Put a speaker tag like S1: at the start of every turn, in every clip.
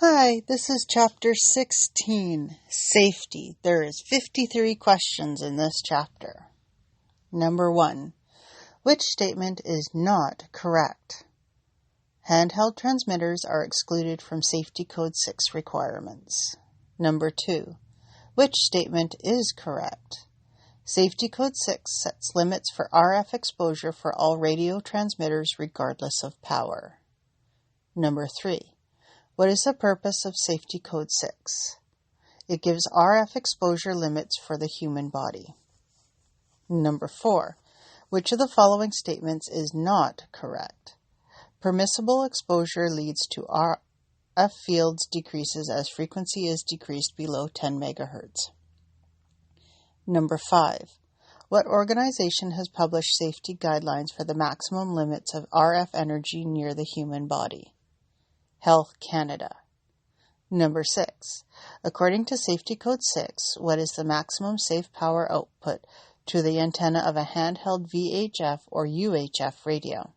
S1: Hi, this is Chapter 16, Safety. There is 53 questions in this chapter. Number 1. Which statement is not correct? Handheld transmitters are excluded from Safety Code 6 requirements. Number 2. Which statement is correct? Safety Code 6 sets limits for RF exposure for all radio transmitters regardless of power. Number 3. What is the purpose of Safety Code 6? It gives RF exposure limits for the human body. Number 4. Which of the following statements is not correct? Permissible exposure leads to RF fields decreases as frequency is decreased below 10 MHz. Number 5. What organization has published safety guidelines for the maximum limits of RF energy near the human body? Health Canada. Number 6. According to Safety Code 6, what is the maximum safe power output to the antenna of a handheld VHF or UHF radio?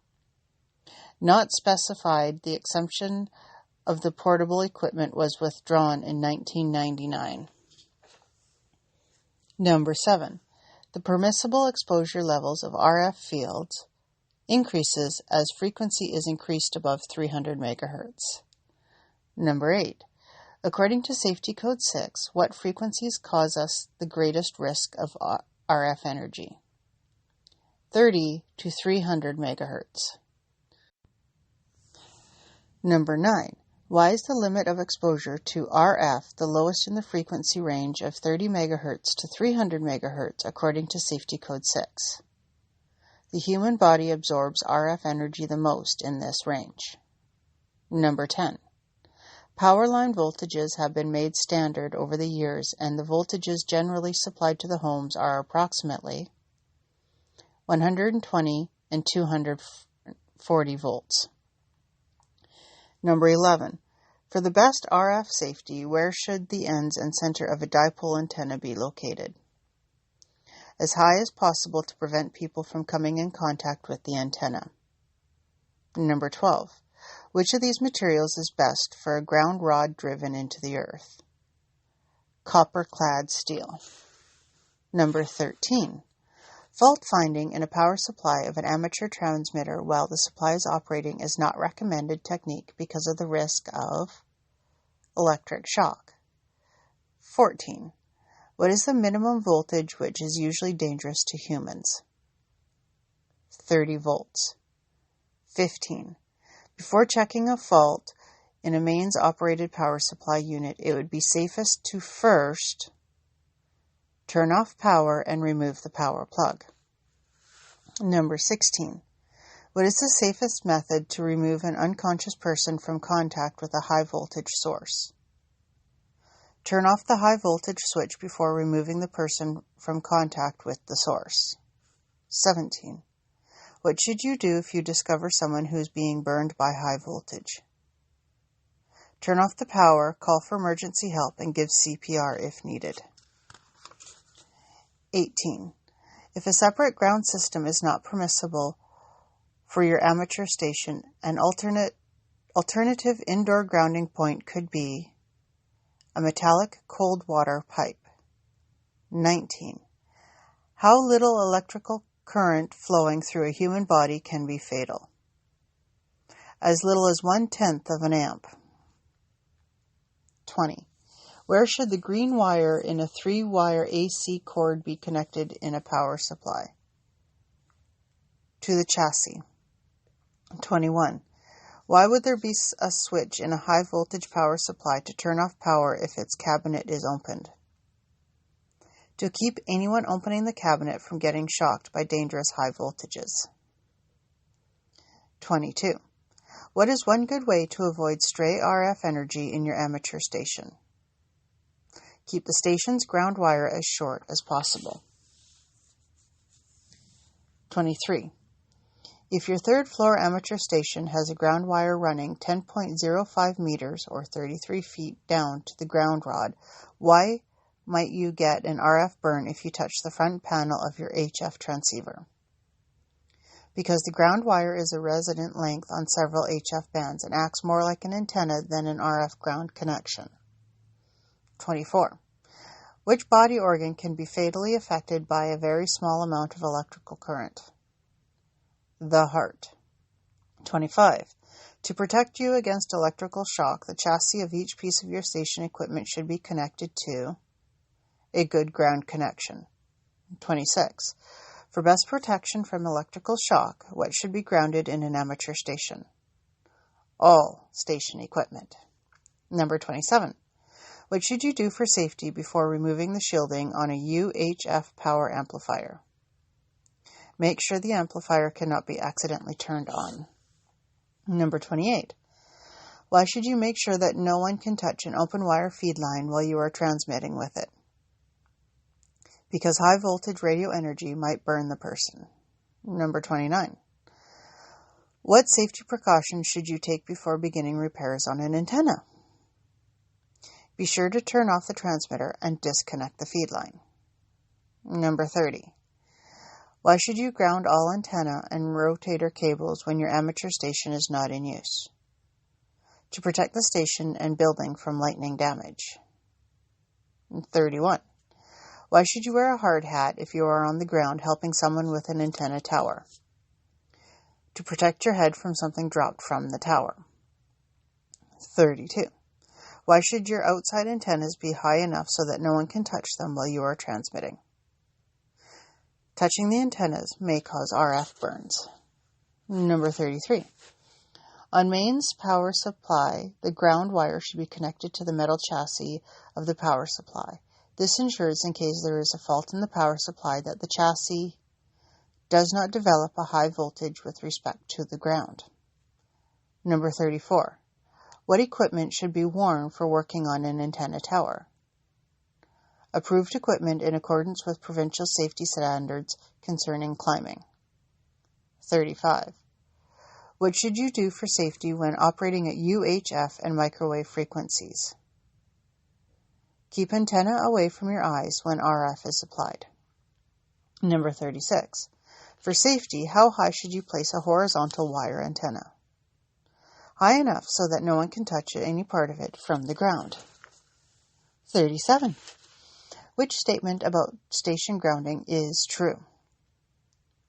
S1: Not specified, the exemption of the portable equipment was withdrawn in 1999. Number 7. The permissible exposure levels of RF fields increases as frequency is increased above 300 MHz. Number 8. According to Safety Code 6, what frequencies cause us the greatest risk of RF energy? 30 to 300 MHz. Number 9. Why is the limit of exposure to RF the lowest in the frequency range of 30 MHz to 300 MHz according to Safety Code 6? The human body absorbs RF energy the most in this range. Number 10. Power line voltages have been made standard over the years, and the voltages generally supplied to the homes are approximately 120 and 240 volts. Number 11. For the best RF safety, where should the ends and center of a dipole antenna be located? As high as possible to prevent people from coming in contact with the antenna. Number 12. Which of these materials is best for a ground rod driven into the earth? Copper-clad steel. Number 13. Fault finding in a power supply of an amateur transmitter while the supply is operating is not recommended technique because of the risk of electric shock. 14. What is the minimum voltage which is usually dangerous to humans? 30 volts. 15. Before checking a fault in a mains-operated power supply unit, it would be safest to first turn off power and remove the power plug. Number 16. What is the safest method to remove an unconscious person from contact with a high-voltage source? Turn off the high-voltage switch before removing the person from contact with the source. 17. What should you do if you discover someone who is being burned by high voltage? Turn off the power, call for emergency help, and give CPR if needed. 18. If a separate ground system is not permissible for your amateur station, an alternative indoor grounding point could be a metallic cold water pipe. 19. How little electrical current flowing through a human body can be fatal? As little as 1/10 of an amp. 20. Where should the green wire in a 3-wire AC cord be connected in a power supply? To the chassis. 21. Why would there be a switch in a high-voltage power supply to turn off power if its cabinet is opened? To keep anyone opening the cabinet from getting shocked by dangerous high voltages. 22. What is one good way to avoid stray RF energy in your amateur station? Keep the station's ground wire as short as possible. 23. If your third-floor amateur station has a ground wire running 10.05 meters or 33 feet down to the ground rod, why might you get an RF burn if you touch the front panel of your HF transceiver? Because the ground wire is a resident length on several HF bands and acts more like an antenna than an RF ground connection. 24. Which body organ can be fatally affected by a very small amount of electrical current? The heart. 25. To protect you against electrical shock, the chassis of each piece of your station equipment should be connected to a good ground connection. 26. For best protection from electrical shock, what should be grounded in an amateur station? All station equipment. Number 27. What should you do for safety before removing the shielding on a UHF power amplifier? Make sure the amplifier cannot be accidentally turned on. Number 28. Why should you make sure that no one can touch an open wire feed line while you are transmitting with it? Because high voltage radio energy might burn the person. Number 29. What safety precautions should you take before beginning repairs on an antenna? Be sure to turn off the transmitter and disconnect the feed line. Number 30. Why should you ground all antenna and rotator cables when your amateur station is not in use? To protect the station and building from lightning damage. 31. Why should you wear a hard hat if you are on the ground helping someone with an antenna tower? To protect your head from something dropped from the tower. 32. Why should your outside antennas be high enough so that no one can touch them while you are transmitting? Touching the antennas may cause RF burns. Number 33. On mains power supply, the ground wire should be connected to the metal chassis of the power supply. This ensures, in case there is a fault in the power supply, that the chassis does not develop a high voltage with respect to the ground. Number 34. What equipment should be worn for working on an antenna tower? Approved equipment in accordance with provincial safety standards concerning climbing. 35. What should you do for safety when operating at UHF and microwave frequencies? Keep antenna away from your eyes when RF is applied. Number 36. For safety, how high should you place a horizontal wire antenna? High enough so that no one can touch any part of it from the ground. 37. Which statement about station grounding is true?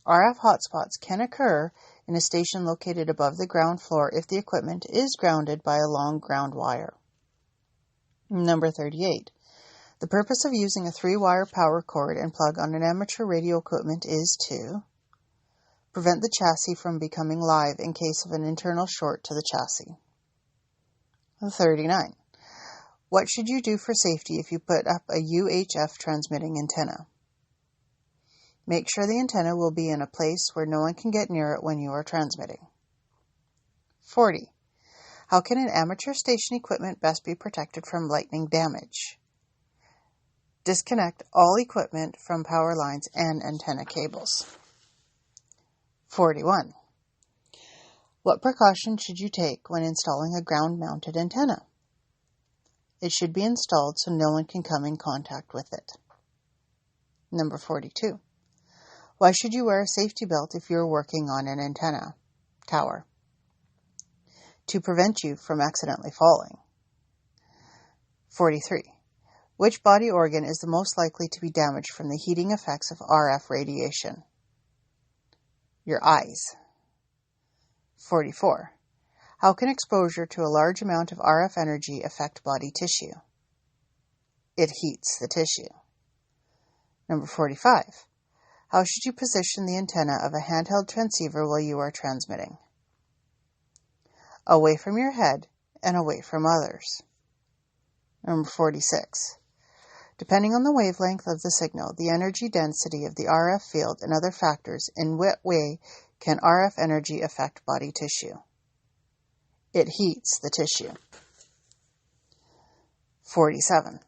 S1: RF hotspots can occur in a station located above the ground floor if the equipment is grounded by a long ground wire. Number 38. The purpose of using a 3-wire power cord and plug on an amateur radio equipment is to prevent the chassis from becoming live in case of an internal short to the chassis. 39. What should you do for safety if you put up a UHF transmitting antenna? Make sure the antenna will be in a place where no one can get near it when you are transmitting. 40. How can an amateur station equipment best be protected from lightning damage? Disconnect all equipment from power lines and antenna cables. 41. What precautions should you take when installing a ground-mounted antenna? It should be installed so no one can come in contact with it. Number 42. Why should you wear a safety belt if you are working on an antenna tower? To prevent you from accidentally falling. 43. Which body organ is the most likely to be damaged from the heating effects of RF radiation? Your eyes. 44. How can exposure to a large amount of RF energy affect body tissue? It heats the tissue. Number 45. How should you position the antenna of a handheld transceiver while you are transmitting? Away from your head and away from others. Number 46. Depending on the wavelength of the signal, the energy density of the RF field, and other factors, in what way can RF energy affect body tissue? It heats the tissue. 47.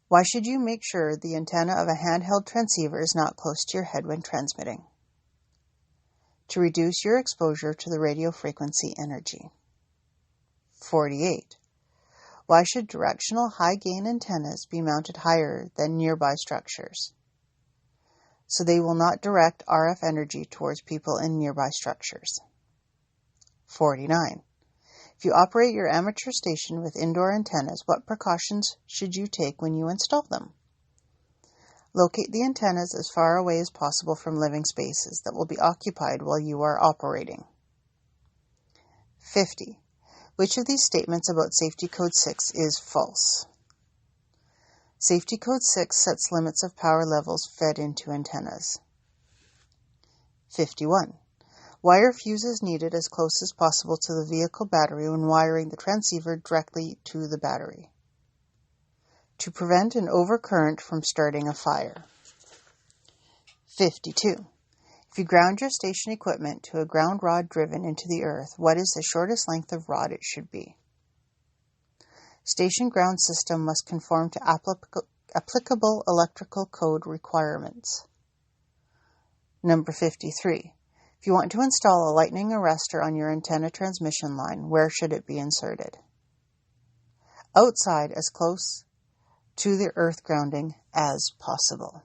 S1: Why should you make sure the antenna of a handheld transceiver is not close to your head when transmitting? To reduce your exposure to the radio frequency energy. 48. Why should directional high-gain antennas be mounted higher than nearby structures? so they will not direct RF energy towards people in nearby structures. 49. If you operate your amateur station with indoor antennas, what precautions should you take when you install them? Locate the antennas as far away as possible from living spaces that will be occupied while you are operating. 50. Which of these statements about Safety Code 6 is false? Safety Code 6 sets limits of power levels fed into antennas. 51. Wire fuses needed as close as possible to the vehicle battery when wiring the transceiver directly to the battery, to prevent an overcurrent from starting a fire. 52. If you ground your station equipment to a ground rod driven into the earth, what is the shortest length of rod it should be? Station ground system must conform to applicable electrical code requirements. Number 53. If you want to install a lightning arrestor on your antenna transmission line, where should it be inserted? Outside, as close to the earth grounding as possible.